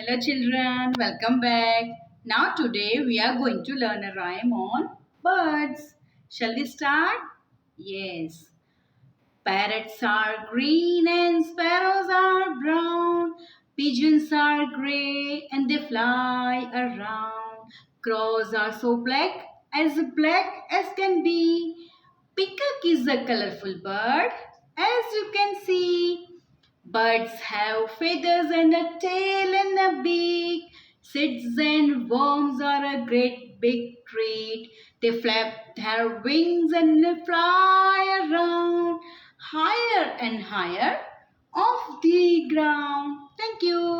Hello children, welcome back. Now today we are going to learn a rhyme on birds. Shall we start? Yes. Parrots are green and sparrows are brown. Pigeons are grey and they fly around. Crows are so black as can be. Peacock is a colorful bird as you can see. Birds have feathers and a tail and a beak. Seeds and worms are a great big treat. They flap their wings and they fly around higher and higher off the ground. Thank you.